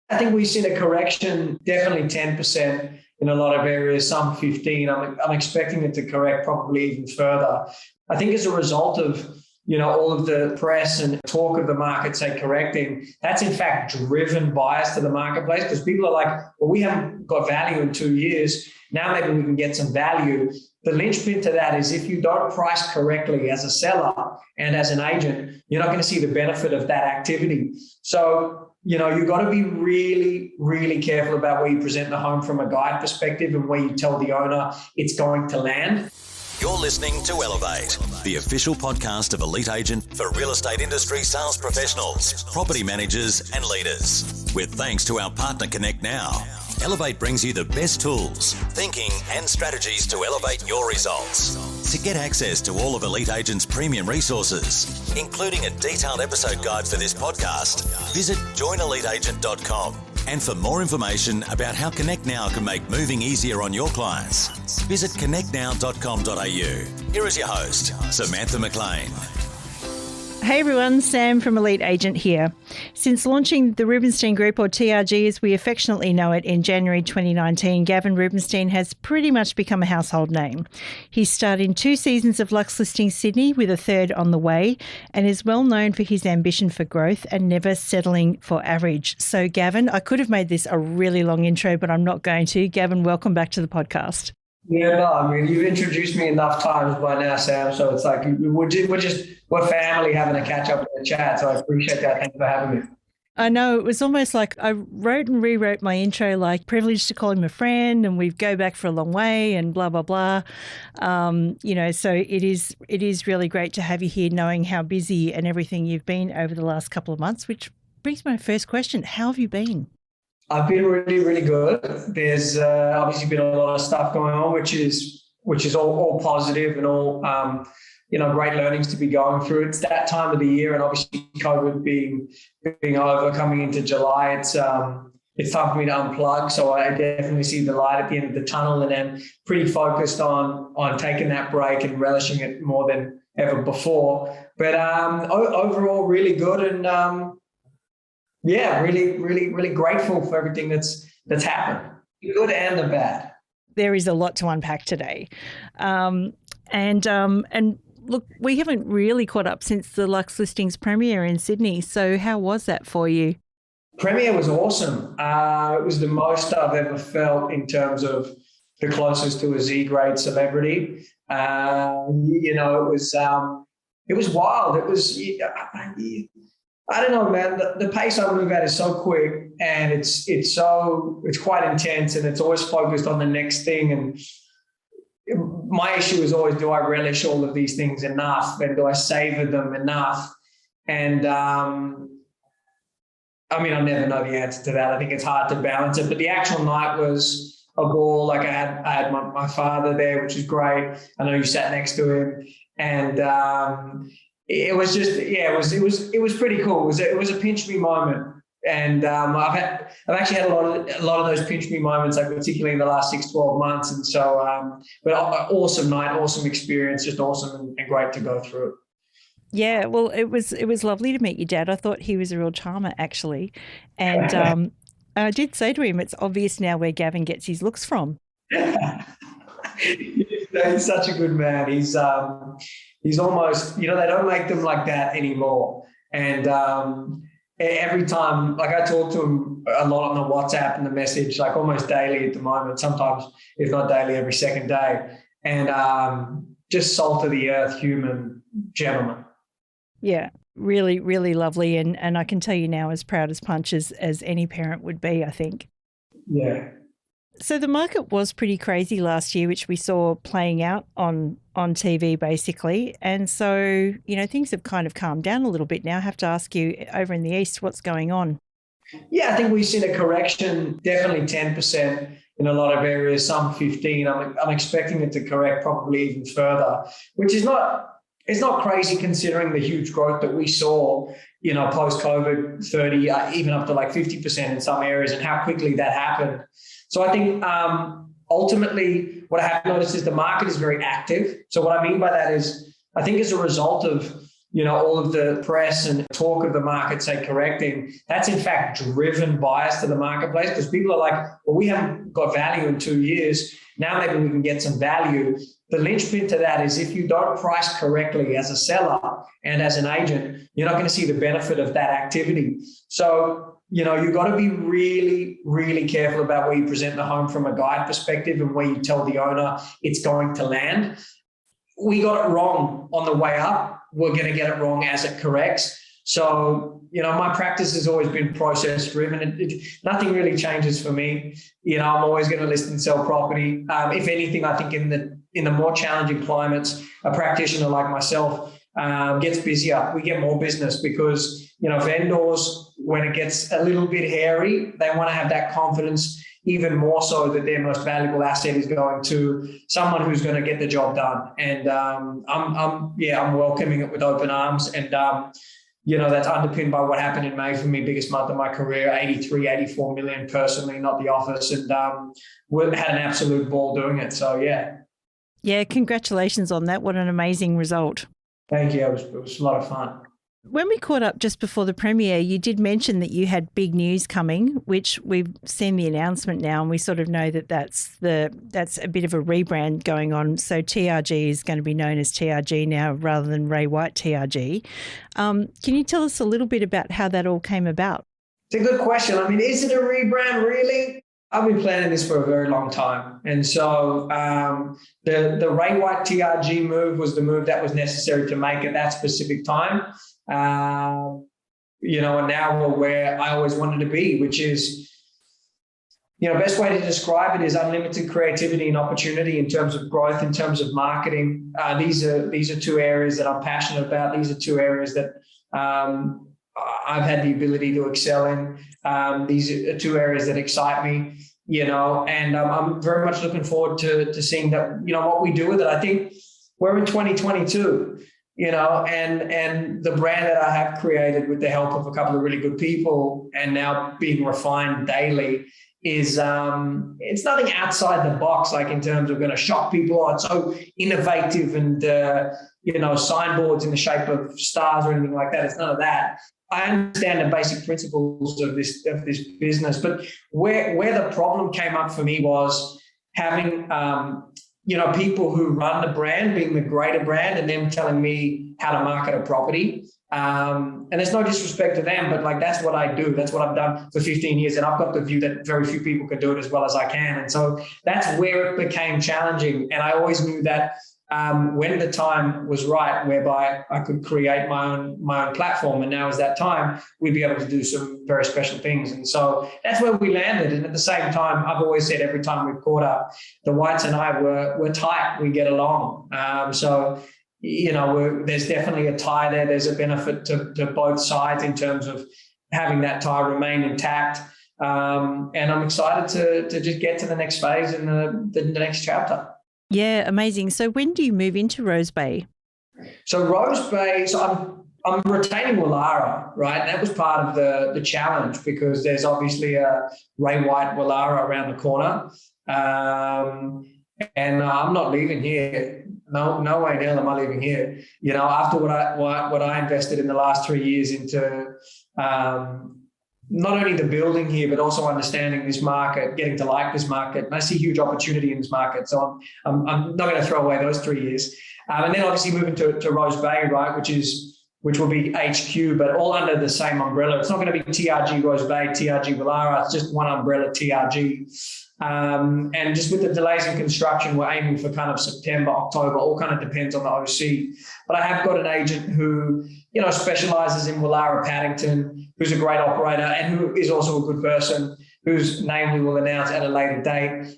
I think we've seen a correction, definitely 10% in a lot of areas, some 15. I'm expecting it to correct probably even further. I think as a result of, all of the press and talk of the market, say, correcting, that's in fact driven bias to the marketplace, because people are like, well, we haven't got value in 2 years. Now maybe we can get some value. The linchpin to that is if you don't price correctly as a seller and as an agent, you're not going to see the benefit of that activity. So, you've got to be really, really careful about where you present the home from a guide perspective and where you tell the owner it's going to land. You're listening to Elevate, the official podcast of Elite Agent for real estate industry sales professionals, property managers and leaders. With thanks to our partner Connect Now, Elevate brings you the best tools, thinking and strategies to elevate your results. To get access to all of Elite Agent's premium resources, including a detailed episode guide for this podcast, visit joineliteagent.com. And for more information about how Connect Now can make moving easier on your clients, visit connectnow.com.au. Here is your host, Samantha McLean. Hey everyone, Sam from Elite Agent here. Since launching the Rubinstein Group, or TRG as we affectionately know it, in January 2019, Gavin Rubinstein has pretty much become a household name. He starred in 2 seasons of Lux Listing Sydney, with a 3rd on the way, and is well known for his ambition for growth and never settling for average. So Gavin, I could have made this a really long intro, but I'm not going to. Gavin, welcome back to the podcast. Yeah, no, I mean, you've introduced me enough times by now, Sam, so it's like we're family having a catch up and a chat, so I appreciate that. Thanks for having me. I know, it was almost like I wrote and rewrote my intro, like privileged to call him a friend and we go back for a long way and blah, blah, blah. So it is really great to have you here, knowing how busy and everything you've been over the last couple of months, which brings my first question. How have you been? I've been really, really good. There's obviously been a lot of stuff going on, which is all positive and all, great learnings to be going through. It's that time of the year, and obviously COVID being over, coming into July, it's time for me to unplug. So I definitely see the light at the end of the tunnel, and I'm pretty focused on taking that break and relishing it more than ever before. But overall, really good, and really, really, really grateful for everything that's happened, the good and the bad. There is a lot to unpack today. And look, we haven't really caught up since the Lux Listings premiere in Sydney. So how was that for you? Premiere was awesome. It was the most I've ever felt in terms of the closest to a Z-grade celebrity. It was wild. It was, I don't know, man. The pace I move at is so quick, and it's quite intense, and it's always focused on the next thing. And my issue is always, do I relish all of these things enough, and do I savor them enough? And I never know the answer to that. I think it's hard to balance it. But the actual night was a ball. Like I had my father there, which is great. I know you sat next to him, and it was just, it was pretty cool. It was a pinch me moment. And I've actually had a lot of those pinch me moments, like particularly in the last 6-12 months. And so, but awesome night, awesome experience, just awesome and great to go through it. Yeah, well, it was lovely to meet your dad. I thought he was a real charmer, actually. And I did say to him, it's obvious now where Gavin gets his looks from. He's such a good man. He's almost, they don't make them like that anymore. And every time, like I talk to him a lot on the WhatsApp and the message, like almost daily at the moment, sometimes if not daily, every second day. And just salt of the earth, human gentleman. Yeah, really, really lovely. And I can tell you now, as proud as punch as any parent would be, I think. Yeah. So the market was pretty crazy last year, which we saw playing out on TV basically. And so, things have kind of calmed down a little bit now. I have to ask you, over in the East, what's going on? Yeah, I think we've seen a correction, definitely 10% in a lot of areas, some 15. I'm expecting it to correct probably even further, which is it's not crazy considering the huge growth that we saw, post-COVID, 30, even up to like 50% in some areas, and how quickly that happened. So I think ultimately what I have noticed is the market is very active. So what I mean by that is I think as a result of, all of the press and talk of the market, say, correcting, that's in fact driven bias to the marketplace, because people are like, well, we haven't got value in 2 years. Now maybe we can get some value. The linchpin to that is if you don't price correctly as a seller and as an agent, you're not going to see the benefit of that activity. So, you've got to be really, really careful about where you present the home from a guide perspective and where you tell the owner it's going to land. We got it wrong on the way up. We're going to get it wrong as it corrects. So, my practice has always been process driven. Nothing really changes for me. I'm always going to list and sell property. If anything, I think in the more challenging climates, a practitioner like myself gets busier. We get more business because, vendors, when it gets a little bit hairy, they want to have that confidence even more so that their most valuable asset is going to someone who's going to get the job done. And I'm welcoming it with open arms. And, that's underpinned by what happened in May for me, biggest month of my career, 83, 84 million personally, not the office. And we had an absolute ball doing it. So, yeah. Yeah, congratulations on that. What an amazing result. Thank you. It was a lot of fun. When we caught up just before the premiere, you did mention that you had big news coming, which we've seen the announcement now, and we sort of know that that's a bit of a rebrand going on. So TRG is going to be known as TRG now rather than Ray White TRG. Can you tell us a little bit about how that all came about? It's a good question. I mean, is it a rebrand really? I've been planning this for a very long time. And so the Ray White TRG move was the move that was necessary to make at that specific time. And now we're where I always wanted to be, which is, best way to describe it is unlimited creativity and opportunity in terms of growth, in terms of marketing. These are two areas that I'm passionate about. These are two areas that I've had the ability to excel in. These are two areas that excite me, and I'm very much looking forward to seeing that, what we do with it. I think we're in 2022. And the brand that I have created with the help of a couple of really good people and now being refined daily is it's nothing outside the box, like in terms of going to shock people. Oh, it's so innovative and, signboards in the shape of stars or anything like that. It's none of that. I understand the basic principles of this business, but where the problem came up for me was having people who run the brand, being the greater brand, and them telling me how to market a property. And there's no disrespect to them, but that's what I do. That's what I've done for 15 years. And I've got the view that very few people can do it as well as I can. And so that's where it became challenging. And I always knew that when the time was right, whereby I could create my own platform, and now is that time, we'd be able to do some very special things. And so that's where we landed. And at the same time, I've always said every time we've caught up, the Whites and I we're tight. We get along. There's definitely a tie there. There's a benefit to both sides in terms of having that tie remain intact. And I'm excited to just get to the next phase in the next chapter. Yeah, amazing. So when do you move into Rose Bay? So Rose Bay, I'm retaining Woollahra, right? That was part of the challenge because there's obviously a Ray White Woollahra around the corner. And I'm not leaving here. No way in hell am I leaving here. After what I invested in the last 3 years into not only the building here, but also understanding this market, getting to like this market. And I see huge opportunity in this market. So I'm not going to throw away those 3 years. And then obviously moving to Rose Bay, right, which will be HQ, but all under the same umbrella. It's not going to be TRG Rose Bay, TRG Woollahra. It's just one umbrella, TRG. And just with the delays in construction, we're aiming for kind of September, October, all kind of depends on the OC. But I have got an agent who, specializes in Woollahra, Paddington, who's a great operator and who is also a good person, whose name we will announce at a later date.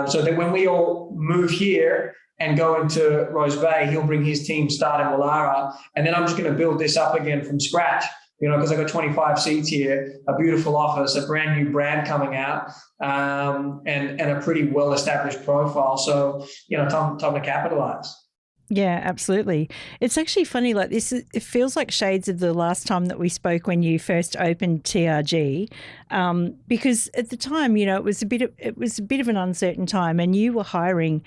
So that when we all move here and go into Rose Bay, he'll bring his team, start in Woollahra, and then I'm just going to build this up again from scratch. Because I've got 25 seats here, a beautiful office, a brand new brand coming out, and a pretty well-established profile. So, time to capitalize. Yeah, absolutely. It's actually funny, it feels like shades of the last time that we spoke when you first opened TRG, because at the time, it was a bit of an uncertain time, and you were hiring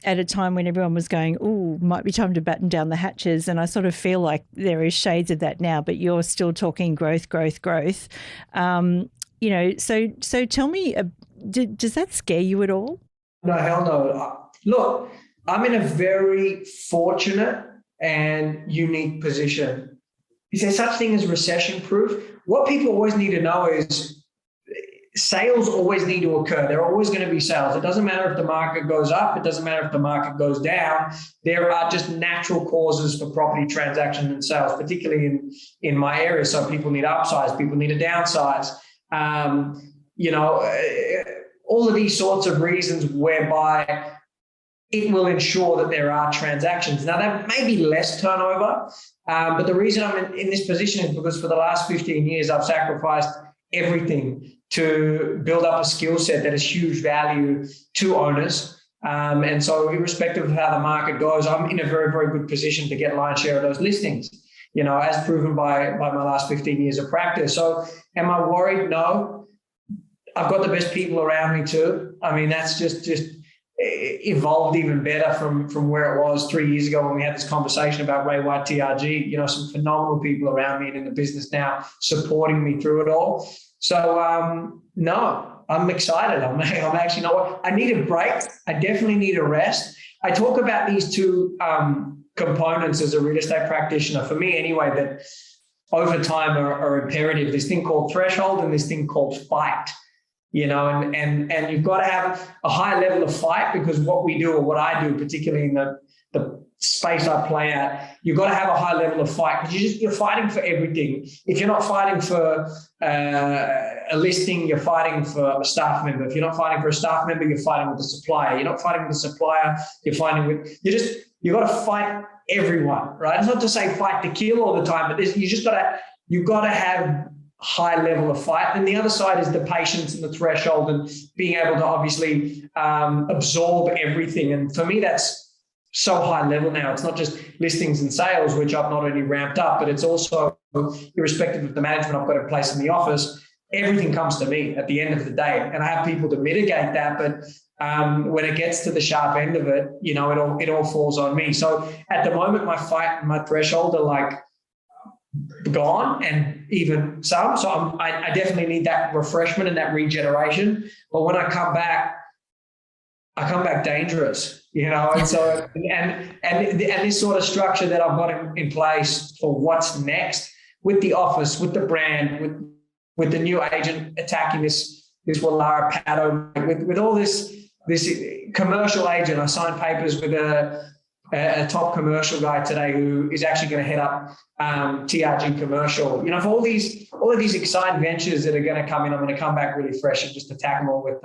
at a time when everyone was going, oh, might be time to batten down the hatches. And I sort of feel like there is shades of that now, but you're still talking growth. So tell me, does that scare you at all? No, hell no. Look, I'm in a very fortunate and unique position. Is there such thing as recession proof? What people always need to know is sales always need to occur. There are always going to be sales. It doesn't matter if the market goes up. It doesn't matter if the market goes down. There are just natural causes for property transactions and sales, particularly in my area. So people need to upsize, people need to downsize. All of these sorts of reasons whereby it will ensure that there are transactions. Now, there may be less turnover, but the reason I'm in this position is because for the last 15 years, I've sacrificed everything to build up a skill set that is huge value to owners. And so irrespective of how the market goes, I'm in a very, very good position to get lion's share of those listings, as proven by my last 15 years of practice. So am I worried? No. I've got the best people around me too. I mean, that's just evolved even better from where it was 3 years ago when we had this conversation about Ray White TRG. Some phenomenal people around me and in the business now supporting me through it all. So no, I'm excited. I'm actually not. I need a break. I definitely need a rest. I talk about these two components as a real estate practitioner, for me anyway, that over time are imperative. This thing called threshold and this thing called fight. And you've got to have a high level of fight, because what we do, or what I do, particularly in the space I play at, you've got to have a high level of fight, because you're fighting for everything. If you're not fighting for a listing, you're fighting for a staff member. If you're not fighting for a staff member, you're fighting with the supplier. You're not fighting with the supplier, you're fighting with, you've got to fight everyone, right? It's not to say fight to kill all the time, but you've got to have high level of fight. And the other side is the patience and the threshold and being able to obviously absorb everything. And for me, that's so high level now. It's not just listings and sales, which I've not only ramped up, but it's also irrespective of the management I've got in place in the office, everything comes to me at the end of the day. And I have people to mitigate that. But when it gets to the sharp end of it, it all falls on me. So at the moment, my fight and my threshold are like gone, and even some. So I definitely need that refreshment and that regeneration. But when I come back dangerous, And so and this sort of structure that I've got in place for what's next with the office, with the brand, with the new agent attacking this Woollahra paddo, with all this commercial agent. I signed papers with a top commercial guy today who is actually going to head up TRG commercial. For all of these exciting ventures that are going to come in, I'm going to come back really fresh and just attack them all with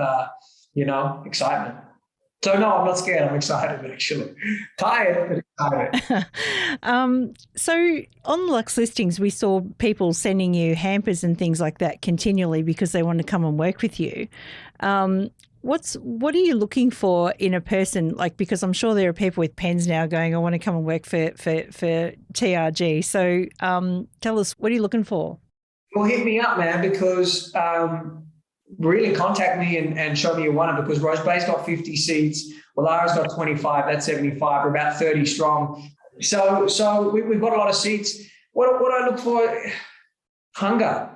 excitement. So no, I'm not scared. I'm excited, actually. Tired, but excited. So on Lux Listings, we saw people sending you hampers and things like that continually because they want to come and work with you. What are you looking for in a person? Because I'm sure there are people with pens now going, I want to come and work for TRG. So tell us, what are you looking for? Well, hit me up, man, because really contact me and show me your winner, because Rose Bay's got 50 seats. Woollahra's got 25. That's 75. We're about 30 strong. So we've got a lot of seats. What I look for? Hunger.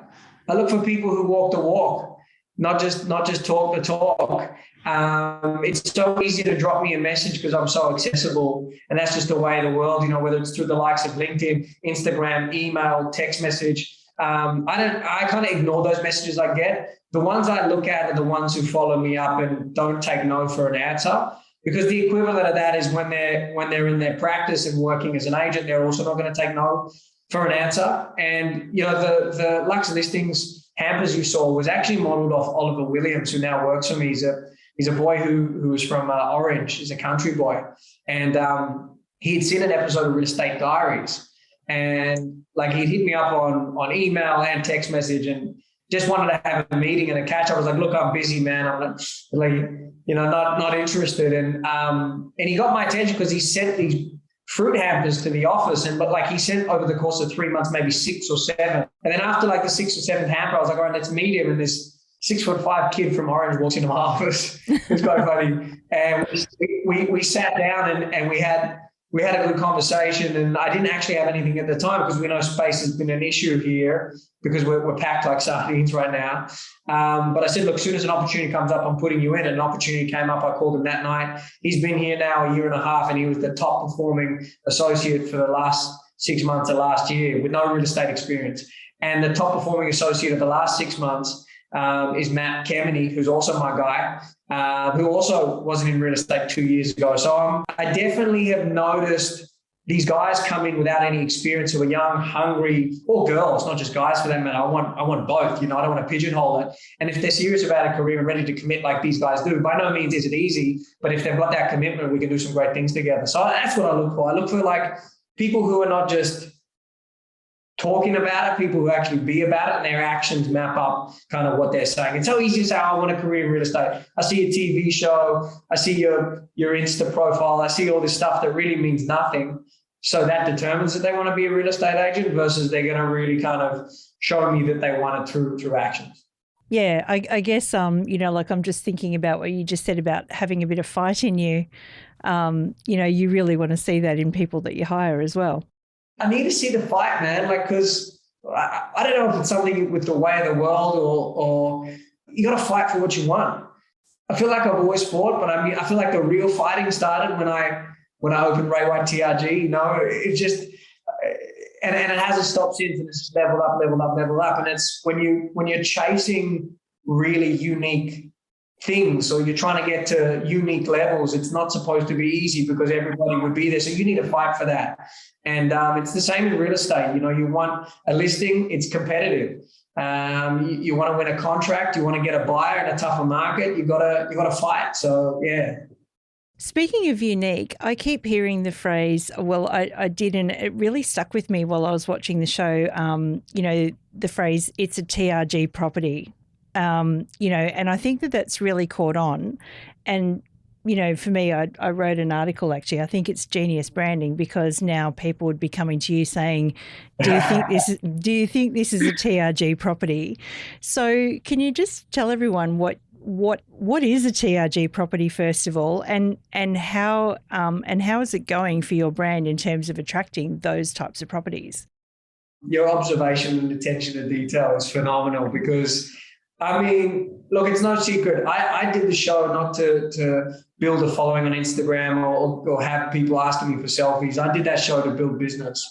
I look for people who walk the walk, not just talk the talk. It's so easy to drop me a message because I'm so accessible, and that's just the way of the world. Whether it's through the likes of LinkedIn, Instagram, email, text message. I kind of ignore those messages I get. The ones I look at are the ones who follow me up and don't take no for an answer, because the equivalent of that is when they're in their practice and working as an agent, they're also not going to take no for an answer. And the Lux Listings hampers you saw was actually modeled off Oliver Williams, who now works for me. He's a boy who was from Orange. He's a country boy, and he had seen an episode of Real Estate Diaries, and he'd hit me up on email and text message and just wanted to have a meeting and a catch up. I was like, look, I'm busy, man. I'm not interested. And he got my attention because he sent these fruit hampers to the office, but he sent over the course of 3 months, maybe 6 or 7. And then after the 6th or 7th hamper, I was like, all right, let's meet him. And this 6'5" kid from Orange walks into my office. It's quite funny. And we sat down and we had a good conversation, and I didn't actually have anything at the time because we know space has been an issue here because we're packed like sardines right now. But I said, look, as soon as an opportunity comes up, I'm putting you in. And an opportunity came up. I called him that night. He's been here now a year and a half, and he was the top performing associate for the last 6 months of last year with no real estate experience. And the top performing associate of the last 6 months is Matt Kemeny, who's also my guy, who also wasn't in real estate 2 years ago. So I definitely have noticed these guys come in without any experience who are young, hungry, or girls, not just guys for that matter. I want both. I don't want to pigeonhole it. And if they're serious about a career and ready to commit like these guys do, by no means is it easy, but if they've got that commitment, we can do some great things together. So that's what I look for. I look for like people who are not just talking about it, people who actually be about it, and their actions map up kind of what they're saying. It's so easy to say, I want a career in real estate. I see a TV show, I see your Insta profile, I see all this stuff that really means nothing. So that determines that they want to be a real estate agent versus they're going to really kind of show me that they want it through actions. Yeah, I guess, like I'm just thinking about what you just said about having a bit of fight in you. You really want to see that in people that you hire as well. I need to see the fight, man, because I don't know if it's something with the way of the world or you got to fight for what you want. I feel like I've always fought, but I feel like the real fighting started when I opened Ray White TRG. It just and it hasn't stopped since. And it's just level up. And it's when you're chasing really unique things or you're trying to get to unique levels, it's not supposed to be easy because everybody would be there. So you need to fight for that. And it's the same in real estate. You want a listing, it's competitive. You want to win a contract, you want to get a buyer in a tougher market, you gotta fight. So yeah. Speaking of unique, I keep hearing the phrase, I did, and it really stuck with me while I was watching the show, the phrase, it's a TRG property, and I think that's really caught on. And, for me, I wrote an article, actually, I think it's genius branding, because now people would be coming to you saying, do you think this is a TRG property? So can you just tell everyone what is a TRG property first of all, and how is it going for your brand in terms of attracting those types of properties? Your observation and attention to detail is phenomenal because, look, it's no secret. I did the show not to build a following on Instagram or have people asking me for selfies. I did that show to build business,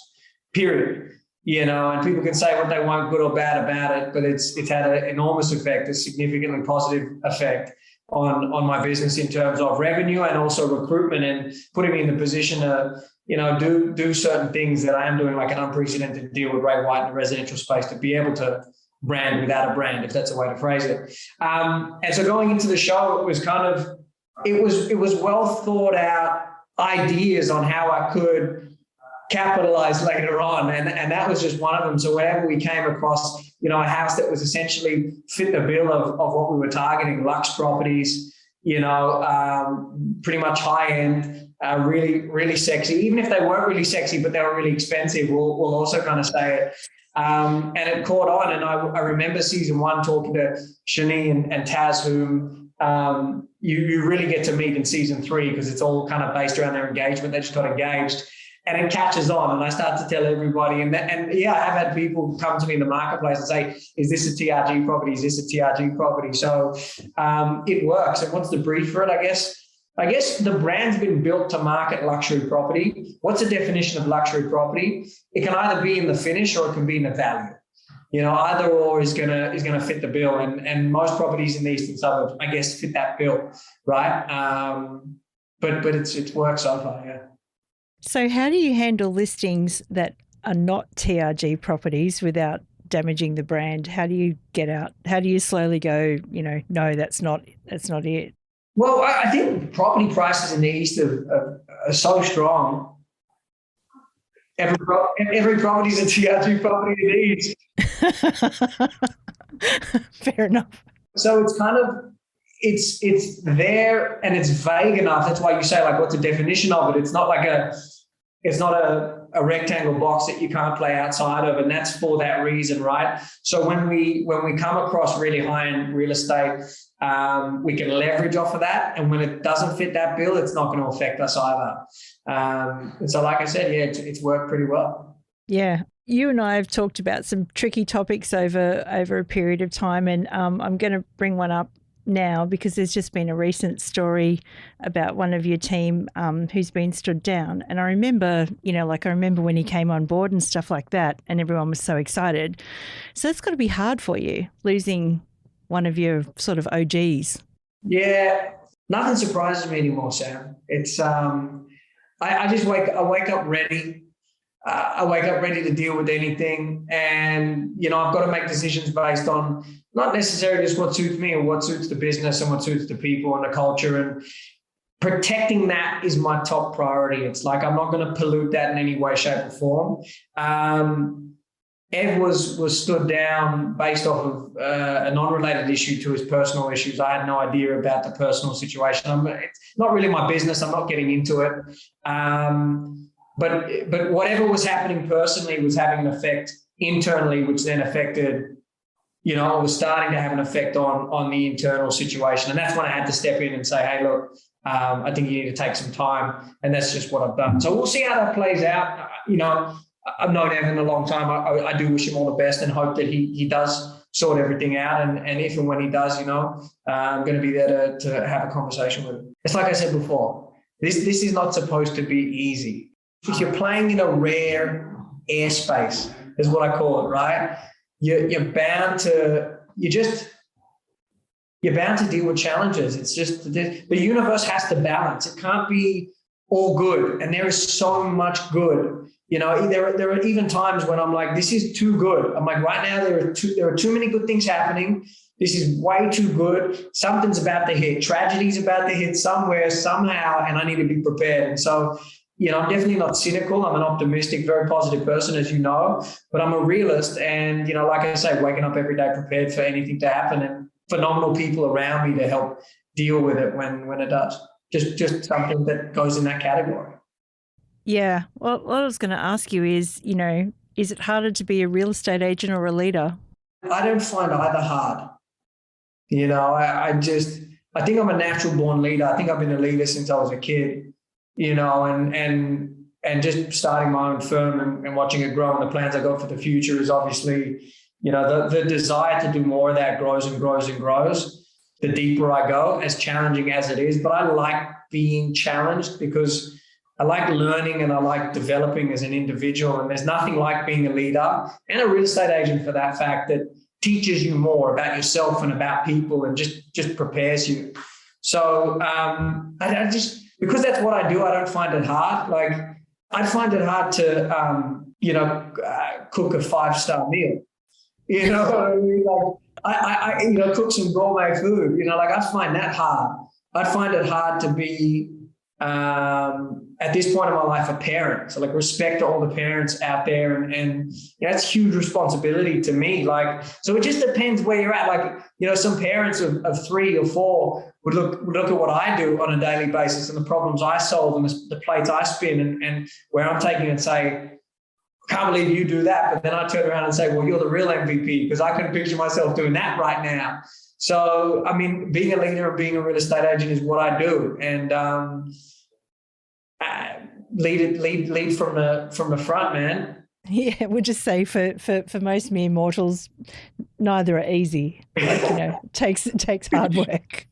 period. And people can say what they want, good or bad about it, but it's had an enormous effect, a significantly positive effect on my business in terms of revenue and also recruitment and putting me in the position to, do certain things that I am doing, like an unprecedented deal with Ray White in the residential space to be able to brand without a brand, if that's a way to phrase it. And so going into the show, it was it was well thought out ideas on how I could capitalize later on. And that was just one of them. So whenever we came across, a house that was essentially fit the bill of what we were targeting, luxe properties, pretty much high end, really, really sexy. Even if they weren't really sexy, but they were really expensive, we'll also kind of say it. And it caught on. And I remember season 1 talking to Shani and Taz, whom you really get to meet in season 3 because it's all kind of based around their engagement. They just got engaged. And it catches on, and I start to tell everybody. And I have had people come to me in the marketplace and say, "Is this a TRG property? Is this a TRG property?" So it works. And what's the brief for it? I guess the brand's been built to market luxury property. What's the definition of luxury property? It can either be in the finish or it can be in the value. Either or is gonna fit the bill. And most properties in the eastern suburbs, I guess, fit that bill, right? But it's worked so far, yeah. So how do you handle listings that are not TRG properties without damaging the brand? How do you get out? How do you slowly go, no, that's not it? Well, I think property prices in the East are so strong. Every property is a TRG property in the East. Fair enough. So it's kind of, it's there and it's vague enough. That's why you say, like, what's the definition of it? It's not a rectangle box that you can't play outside of, and that's for that reason, right? So when we come across really high-end real estate, we can leverage off of that, and when it doesn't fit that bill, it's not going to affect us either. And so, like I said, yeah, it's worked pretty well. Yeah. You and I have talked about some tricky topics over a period of time, and I'm going to bring one up now because there's just been a recent story about one of your team who's been stood down. And I remember, I remember when he came on board and stuff like that, and everyone was so excited. So it's got to be hard for you, losing one of your sort of OGs. Yeah, nothing surprises me anymore, Sam. It's I just wake up ready. I wake up ready to deal with anything, and I've got to make decisions based on not necessarily just what suits me or what suits the business and what suits the people and the culture, and protecting that is my top priority. It's like I'm not going to pollute that in any way, shape, or form. Ed was stood down based off of a non-related issue to his personal issues. I had no idea about the personal situation. It's not really my business. I'm not getting into it. But whatever was happening personally was having an effect internally, which then affected, it was starting to have an effect on the internal situation. And that's when I had to step in and say, hey, look, I think you need to take some time. And that's just what I've done. So we'll see how that plays out. I've known Evan a long time. I do wish him all the best and hope that he does sort everything out. And if and when he does, I'm going to be there to have a conversation with him. It's like I said before, this is not supposed to be easy. If you're playing in a rare airspace, is what I call it, right? You're bound to deal with challenges. It's just the universe has to balance. It can't be all good, and there is so much good. There are even times when I'm like, this is too good. I'm like, right now there are too many good things happening. This is way too good. Something's about to hit. Tragedy's about to hit somewhere, somehow, and I need to be prepared. And so, I'm definitely not cynical. I'm an optimistic, very positive person, as you know, but I'm a realist. And, like I say, waking up every day prepared for anything to happen and phenomenal people around me to help deal with it when it does. Just something that goes in that category. Yeah. Well, what I was going to ask you is, is it harder to be a real estate agent or a leader? I don't find either hard. I think I'm a natural born leader. I think I've been a leader since I was a kid. And just starting my own firm and watching it grow, and the plans I got for the future is obviously, the desire to do more of that grows and grows and grows the deeper I go, as challenging as it is. But I like being challenged because I like learning and I like developing as an individual. And there's nothing like being a leader and a real estate agent for that fact that teaches you more about yourself and about people and just prepares you. So because that's what I do, I don't find it hard. Like, I find it hard to, cook a 5-star meal. You know what I mean? Like, I cook some gourmet food. I find that hard. I find it hard to be, at this point in my life, a parent. So, respect to all the parents out there, and that's huge responsibility to me. So it just depends where you're at. Some parents of 3 or 4 would look at what I do on a daily basis and the problems I solve and the plates I spin and where I'm taking it and say, I can't believe you do that. But then I turn around and say, well, you're the real MVP because I can picture myself doing that right now. So, being a leader and being a real estate agent is what I do. And lead from the front, man. Yeah, we'll just say for most mere mortals, neither are easy. It takes hard work.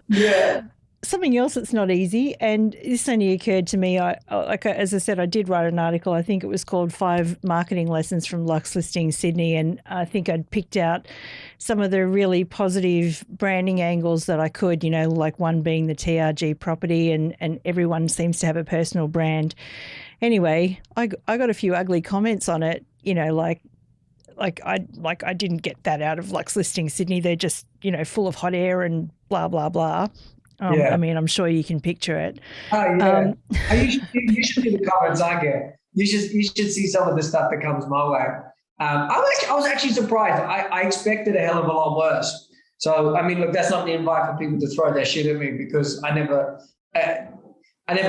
Yeah. Something else that's not easy, and this only occurred to me, as I said, I did write an article. I think it was called 5 Marketing Lessons from Lux Listing Sydney, and I think I'd picked out some of the really positive branding angles that I could, like one being the TRG property, and everyone seems to have a personal brand. Anyway, I got a few ugly comments on it, I didn't get that out of Lux Listing Sydney. They're just, full of hot air and blah, blah, blah. Yeah. I'm sure you can picture it. Oh, yeah. You should see the comments I get. You should see some of the stuff that comes my way. I was actually surprised. I expected a hell of a lot worse. So, look, that's not the invite for people to throw their shit at me because I never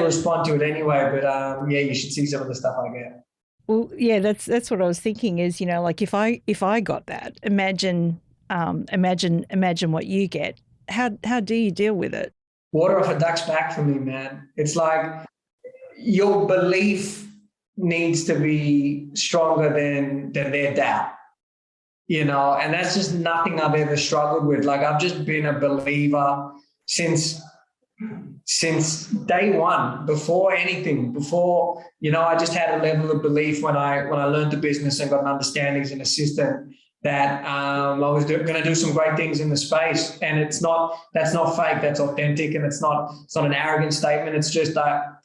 respond to it anyway. But you should see some of the stuff I get. Well, yeah, that's what I was thinking is, like if I got that, imagine what you get. How do you deal with it? Water off a duck's back for me, man. It's like your belief needs to be stronger than their doubt, and that's just nothing I've ever struggled with. Like I've just been a believer since day one, before anything, I just had a level of belief when I learned the business and got an understanding as an assistant that I was going to do some great things in the space. And that's not fake, that's authentic. And it's not an arrogant statement. It's just that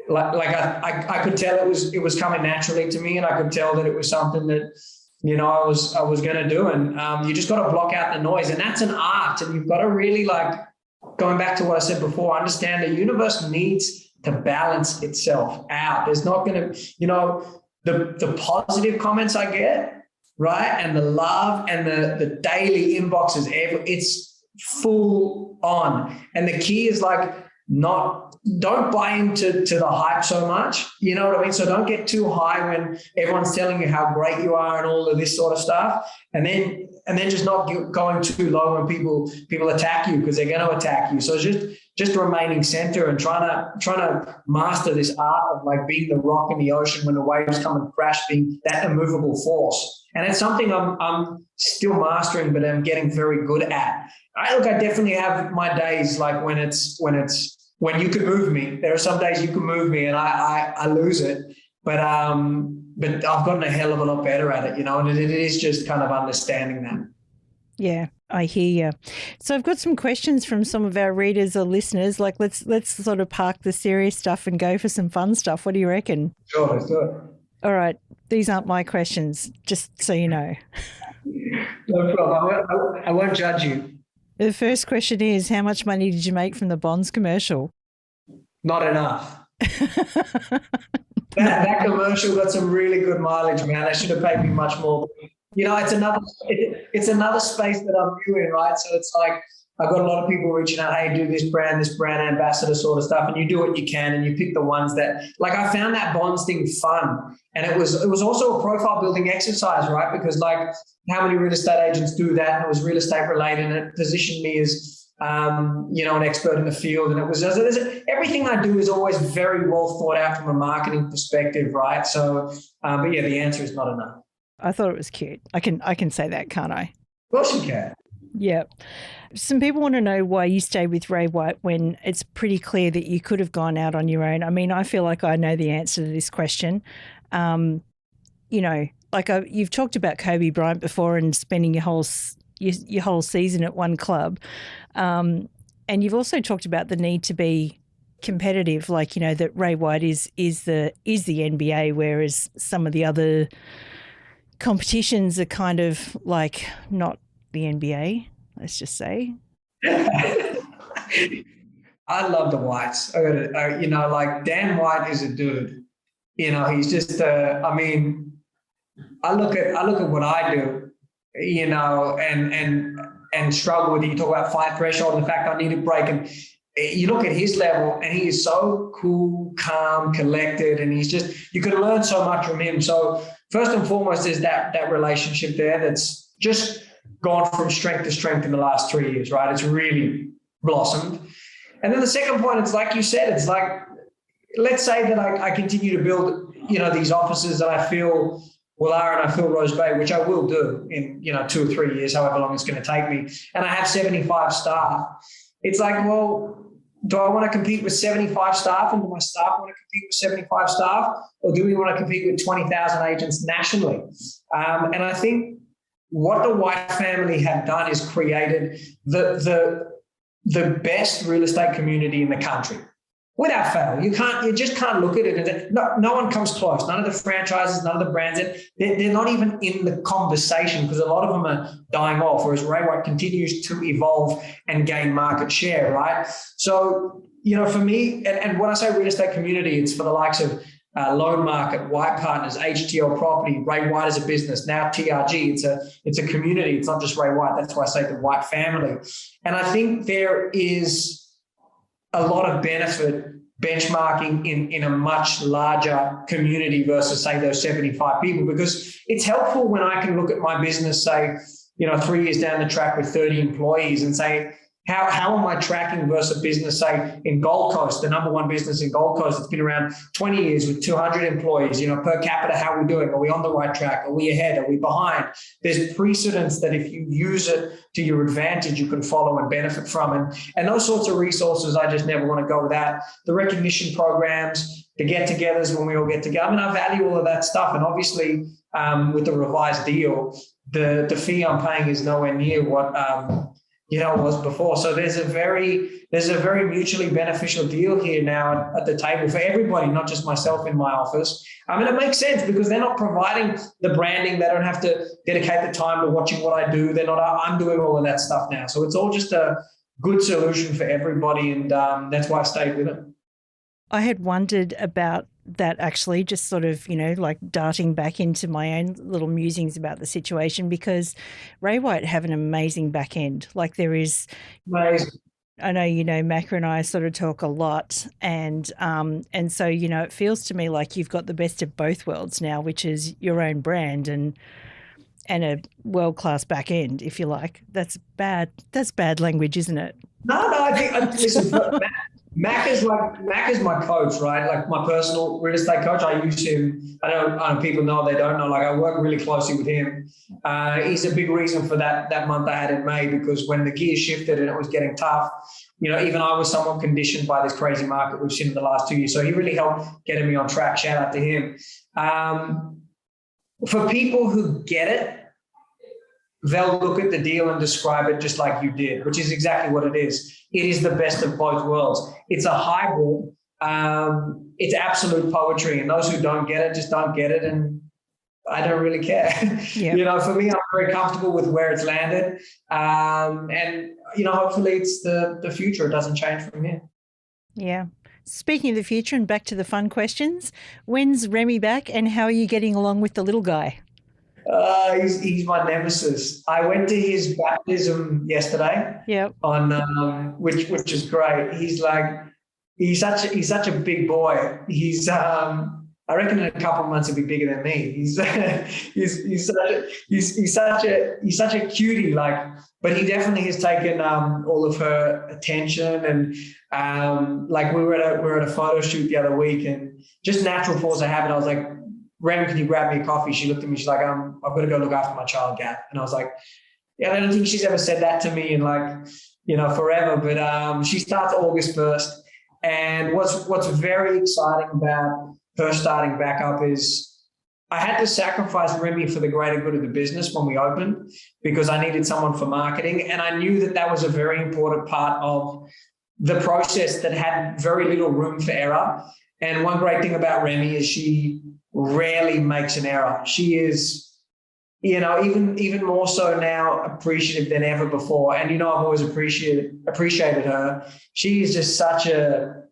I could tell it was coming naturally to me, and I could tell that it was something that, I was going to do. And you just got to block out the noise, and that's an art. And you've got to really, like, going back to what I said before, understand the universe needs to balance itself out. There's not going to, the positive comments I get, right, and the love and the daily inboxes, it's full on. And the key is like don't buy into the hype so much. You know what I mean? So don't get too high when everyone's telling you how great you are and all of this sort of stuff. And then just not going too low when people attack you, because they're going to attack you. So just remaining center and trying to master this art of like being the rock in the ocean when the waves come and crash, being that immovable force. And it's something I'm still mastering, but I'm getting very good at. I definitely have my days like when you can move me. There are some days you can move me and I lose it. But I've gotten a hell of a lot better at it, and it is just kind of understanding that. Yeah, I hear you. So I've got some questions from some of our readers or listeners. Like, let's sort of park the serious stuff and go for some fun stuff. What do you reckon? Sure, let's do it. All right. These aren't my questions, just so you know. No problem. I won't judge you. The first question is, how much money did you make from the Bonds commercial? Not enough. That commercial got some really good mileage, man. They should have paid me much more. It's another space that I'm new in, right? So it's like I've got a lot of people reaching out, hey, do this brand ambassador sort of stuff, and you do what you can, and you pick the ones that, like, I found that Bonds thing fun, and it was also a profile building exercise, right? Because like, how many real estate agents do that? And it was real estate related, and it positioned me as an expert in the field. And it was everything I do is always very well thought out from a marketing perspective, right? So, but yeah, the answer is not enough. I thought it was cute. I can say that, can't I? Of course you can. Yeah. Some people want to know why you stayed with Ray White when it's pretty clear that you could have gone out on your own. I mean, I feel like I know the answer to this question. You've talked about Kobe Bryant before and spending your whole season at one club. And you've also talked about the need to be competitive, that Ray White is the NBA, whereas some of the other competitions are kind of like not the NBA, let's just say. I love the Whites. Dan White is a dude. He's just I look at what I do, and struggle with it. You talk about fight threshold and the fact I need a break, and you look at his level and he is so cool, calm, collected, and you can learn so much from him. So first and foremost is that relationship there that's just gone from strength to strength in the last 3 years, right? It's really blossomed. And then the second point, it's like you said, it's like, let's say that I continue to build, these offices that I feel Woollahra and I feel Rose Bay, which I will do in, 2 or 3 years, however long it's going to take me. And I have 75 staff. It's like, well, do I want to compete with 75 staff, and do my staff want to compete with 75 staff, or do we want to compete with 20,000 agents nationally? And I think what the White family have done is created the best real estate community in the country. Without fail, you just can't look at it and no one comes close. None of the franchises, none of the brands, they're not even in the conversation, because a lot of them are dying off, whereas Ray White continues to evolve and gain market share, right? So, for me, and when I say real estate community, it's for the likes of Loan Market, White Partners, HTL Property, Ray White as a business, now TRG. It's a community. It's not just Ray White. That's why I say the White family. And I think there is a lot of benefit benchmarking in a much larger community versus, say, those 75 people, because it's helpful when I can look at my business, say, 3 years down the track with 30 employees and say, how am I tracking versus a business, say, in Gold Coast, the number one business in Gold Coast that's been around 20 years with 200 employees, per capita, how are we doing? Are we on the right track? Are we ahead? Are we behind? There's precedence that if you use it to your advantage, you can follow and benefit from. And those sorts of resources, I just never want to go without. The recognition programs, the get-togethers when we all get together. I value all of that stuff. And obviously, with the revised deal, the fee I'm paying is nowhere near what it was before. So there's a very mutually beneficial deal here now at the table for everybody, not just myself in my office. It makes sense because they're not providing the branding. They don't have to dedicate the time to watching what I do. I'm doing all of that stuff now. So it's all just a good solution for everybody. And that's why I stayed with it. I had wondered about that actually, just sort of, like darting back into my own little musings about the situation, because Ray White have an amazing back end. Like there is, amazing. I know, Macca and I sort of talk a lot, and so, it feels to me like you've got the best of both worlds now, which is your own brand and a world-class back end, if you like. That's bad language, isn't it? No, I think, listen, Mac is my coach, right? Like my personal real estate coach. I use him. I know people know, they don't know. Like I work really closely with him. He's a big reason for that month I had in May, because when the gear shifted and it was getting tough, even I was somewhat conditioned by this crazy market we've seen in the last 2 years. So he really helped getting me on track. Shout out to him. For people who get it, they'll look at the deal and describe it just like you did, which is exactly what it is. It is the best of both worlds. It's a hybrid. It's absolute poetry. And those who don't get it just don't get it. And I don't really care. Yeah. For me, I'm very comfortable with where it's landed. And hopefully it's the future. It doesn't change from here. Yeah. Speaking of the future and back to the fun questions, when's Remy back and how are you getting along with the little guy? He's my nemesis. I went to his baptism yesterday. Yep. On which is great. He's such a big boy. He's I reckon in a couple of months he'll be bigger than me. He's such a cutie. But he definitely has taken all of her attention. And we were at a photo shoot the other week, and just natural force of habit, I was like, Ram, can you grab me a coffee? She looked at me. She's like, I've got to go look after my child, Gav. And I was like, yeah, I don't think she's ever said that to me in forever. But she starts August 1st. And what's very exciting about her starting back up is I had to sacrifice Remy for the greater good of the business when we opened, because I needed someone for marketing. And I knew that was a very important part of the process that had very little room for error. And one great thing about Remy is she rarely makes an error. She is, even more so now, appreciative than ever before. And, I've always appreciated her. She is just such a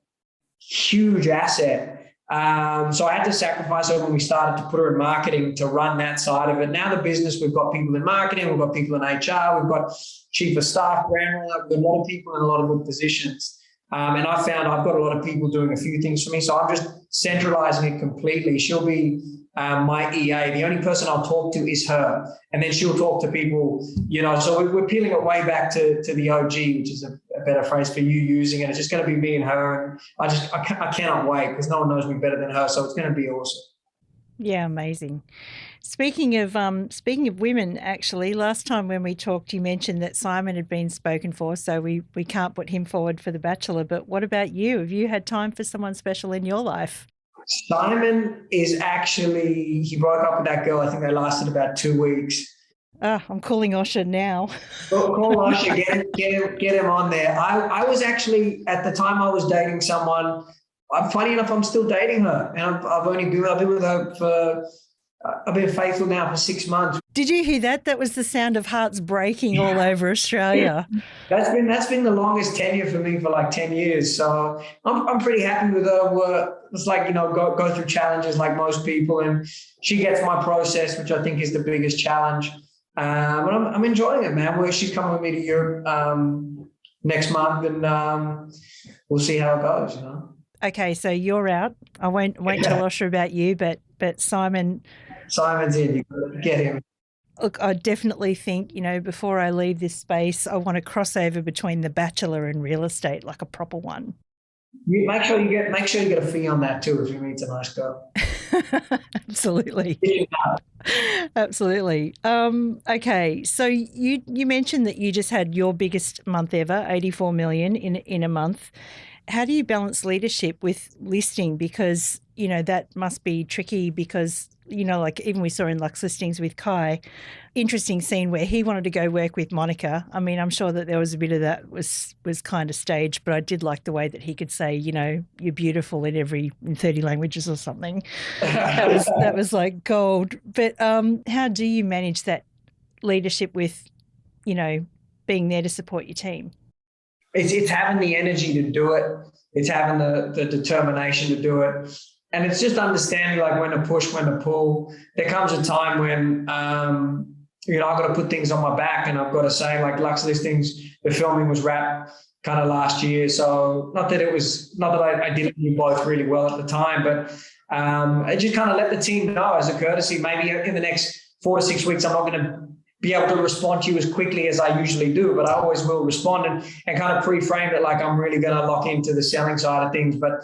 huge asset. So I had to sacrifice her when we started to put her in marketing to run that side of it. Now the business, we've got people in marketing, we've got people in HR, we've got chief of staff, we've got a lot of people in a lot of good positions. And I found I've got a lot of people doing a few things for me. So I'm just centralizing it completely. She'll be my EA. The only person I'll talk to is her. And then she'll talk to people, so we're peeling it way back to the OG, which is a better phrase for you using it. It's just going to be me and her. And I cannot wait, because no one knows me better than her. So it's going to be awesome. Yeah, amazing. Speaking of women, actually, last time when we talked, you mentioned that Simon had been spoken for, so we can't put him forward for The Bachelor. But what about you? Have you had time for someone special in your life? Simon is actually, he broke up with that girl. I think they lasted about 2 weeks. I'm calling Osher now. Call Osher, get him on there. I was actually, at the time I was dating someone. Funny enough, I'm still dating her, and I've been with her for. I've been faithful now for 6 months. Did you hear that? That was the sound of hearts breaking all over Australia. That's been the longest tenure for me for 10 years. So I'm pretty happy with her. It's go through challenges like most people, and she gets my process, which I think is the biggest challenge. But I'm enjoying it, man. She's coming with me to Europe next month, and we'll see how it goes. Okay, so you're out. I won't tell Osher about you, but Simon. Simon's in. You got to get him. Look, I definitely think, before I leave this space, I want to cross over between The Bachelor and real estate, like a proper one. Make sure you get a fee on that too if you meet a nice girl. Absolutely. Absolutely. Okay, so you mentioned that you just had your biggest month ever, 84 million in a month. How do you balance leadership with listing? Because, that must be tricky because, like even we saw in Lux Listings with Kai, interesting scene where he wanted to go work with Monica. I mean, I'm sure that there was a bit of that was kind of staged, but I did like the way that he could say, you're beautiful in 30 languages or something. That was like gold. But how do you manage that leadership with, being there to support your team? It's having the energy to do it. It's having the determination to do it. And it's just understanding like when to push, when to pull. There comes a time when, I've got to put things on my back and I've got to say like Lux Listings, the filming was wrapped kind of last year. So not that I didn't do both really well at the time, but I just kind of let the team know as a courtesy, maybe in the next 4 to 6 weeks, I'm not going to be able to respond to you as quickly as I usually do, but I always will respond and kind of pre-frame it like I'm really going to lock into the selling side of things, but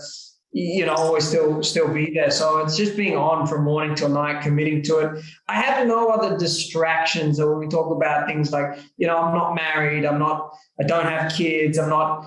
always still be there. So it's just being on from morning till night, committing to it. I have no other distractions. So when we talk about things like, I'm not married, I don't have kids, my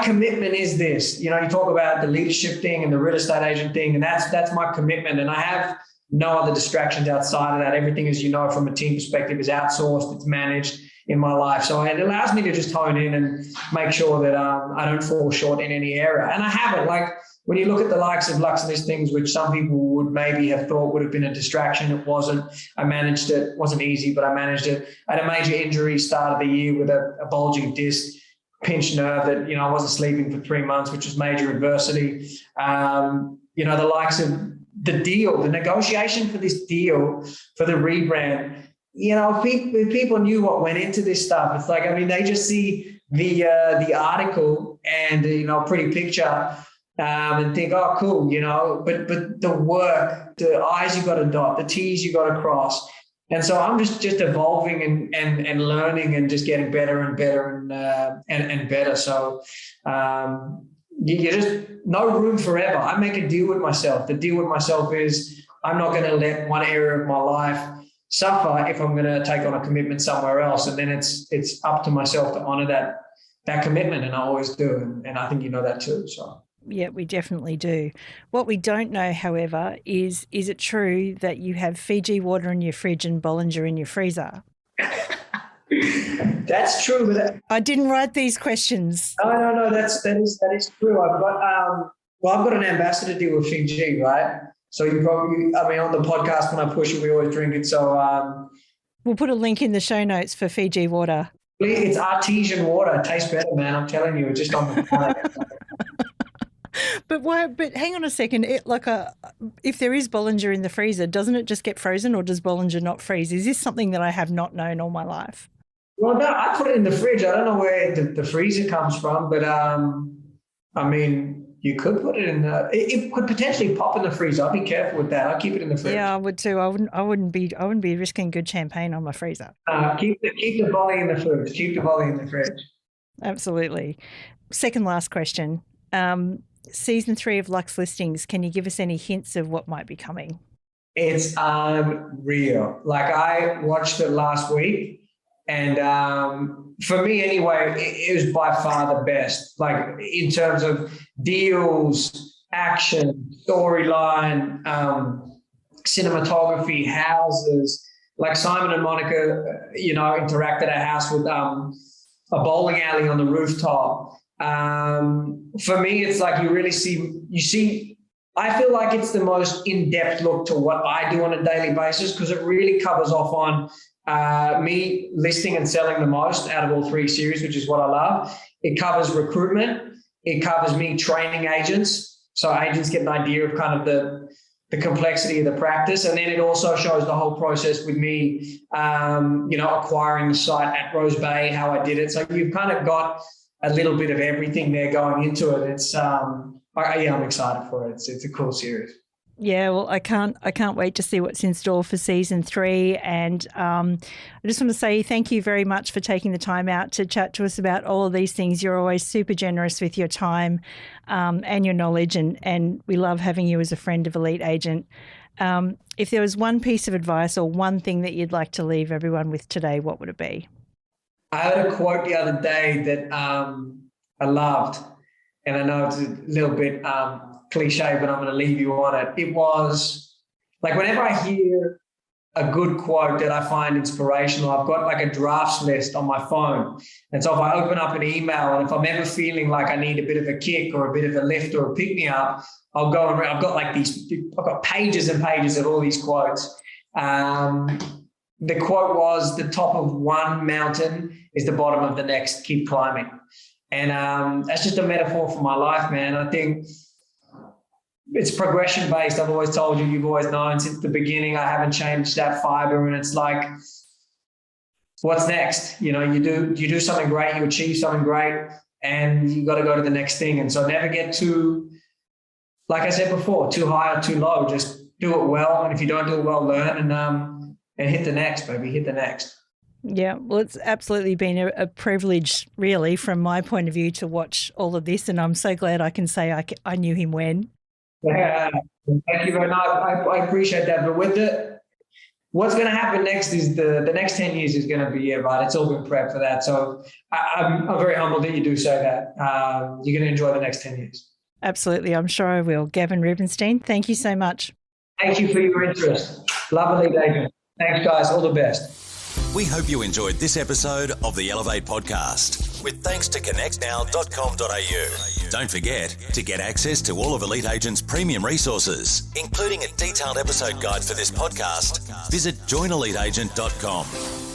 commitment is this. You talk about the leadership thing and the real estate agent thing, and that's my commitment. And I have no other distractions outside of that. Everything, as you know, from a team perspective, is outsourced. It's managed in my life. So it allows me to just hone in and make sure that I don't fall short in any area. And I haven't. Like when you look at the likes of Lux Listings, which some people would maybe have thought would have been a distraction, it wasn't. I managed it. It wasn't easy, but I managed it. I had a major injury start of the year with a bulging disc, pinched nerve that, I wasn't sleeping for 3 months, which was major adversity. The likes of the deal, the negotiation for this deal, for the rebrand, if people knew what went into this stuff, it's like, they just see the article and, pretty picture and think, oh, cool, but the work, the I's you got to dot, the T's you got to cross. And so I'm just evolving and learning and just getting better and better and better. So, you just no room forever. I make a deal with myself. The deal with myself is I'm not going to let one area of my life suffer if I'm going to take on a commitment somewhere else. And then it's up to myself to honor that commitment. And I always do. And I think you know that too. So. Yeah, we definitely do. What we don't know, however, is it true that you have Fiji water in your fridge and Bollinger in your freezer? That's true. But I didn't write these questions. No. That is true. I've got an ambassador deal with Fiji, right? So you probably, on the podcast when I push it, we always drink it. So we'll put a link in the show notes for Fiji water. It's artesian water. It tastes better, man. I'm telling you, it's just on the planet. But why? But hang on a second. If there is Bollinger in the freezer, doesn't it just get frozen, or does Bollinger not freeze? Is this something that I have not known all my life? Well, no, I put it in the fridge. I don't know where the freezer comes from, but you could put it in it could potentially pop in the freezer. I'll be careful with that. I'll keep it in the fridge. Yeah, I would too. I wouldn't be risking good champagne on my freezer. Keep the volley in the fridge. Keep the volley in the fridge. Absolutely. Second last question. Season 3 of Lux Listings. Can you give us any hints of what might be coming? It's unreal. Like I watched it last week. And for me anyway, it was by far the best, like in terms of deals, action, storyline, cinematography, houses. Like Simon and Monica, interacted at a house with a bowling alley on the rooftop. For me, it's like you really see, I feel like it's the most in-depth look to what I do on a daily basis because it really covers off on me listing and selling the most out of all 3 series, which is what I love. It covers recruitment. It covers me training agents. So agents get an idea of kind of the complexity of the practice. And then it also shows the whole process with me, acquiring the site at Rose Bay, how I did it. So you've kind of got a little bit of everything there going into it. It's I'm excited for it. It's a cool series. Yeah, well, I can't wait to see what's in store for season 3. And I just want to say thank you very much for taking the time out to chat to us about all of these things. You're always super generous with your time and your knowledge, and we love having you as a friend of Elite Agent. If there was one piece of advice or one thing that you'd like to leave everyone with today, what would it be? I heard a quote the other day that I loved, and I know it's a little bit cliche, but I'm going to leave you on it. It was like, whenever I hear a good quote that I find inspirational, I've got like a drafts list on my phone. And so if I open up an email, and if I'm ever feeling like I need a bit of a kick or a bit of a lift or a pick me up, I'll go and I've got pages and pages of all these quotes. The quote was, the top of one mountain is the bottom of the next, keep climbing. And that's just a metaphor for my life, man. I think it's progression based. I've always told you, you've always known since the beginning, I haven't changed that fiber. And it's like, what's next? You do something great, you achieve something great, and you got to go to the next thing. And so never get too, like I said before, too high or too low. Just do it well. And if you don't do it well, learn and hit the next, baby, hit the next. Yeah, well, it's absolutely been a privilege, really, from my point of view, to watch all of this. And I'm so glad I can say I knew him when. Yeah, thank you very much. I appreciate that. But with what's going to happen next is the next 10 years is going to be right. It's all been prepped for that. So I'm very humbled that you do say that. You're going to enjoy the next 10 years. Absolutely. I'm sure I will. Gavin Rubinstein, thank you so much. Thank you for your interest. Love Elite Agent. Thanks, guys. All the best. We hope you enjoyed this episode of the Elevate podcast, with thanks to connectnow.com.au. Don't forget to get access to all of Elite Agent's premium resources, including a detailed episode guide for this podcast. Visit joineliteagent.com.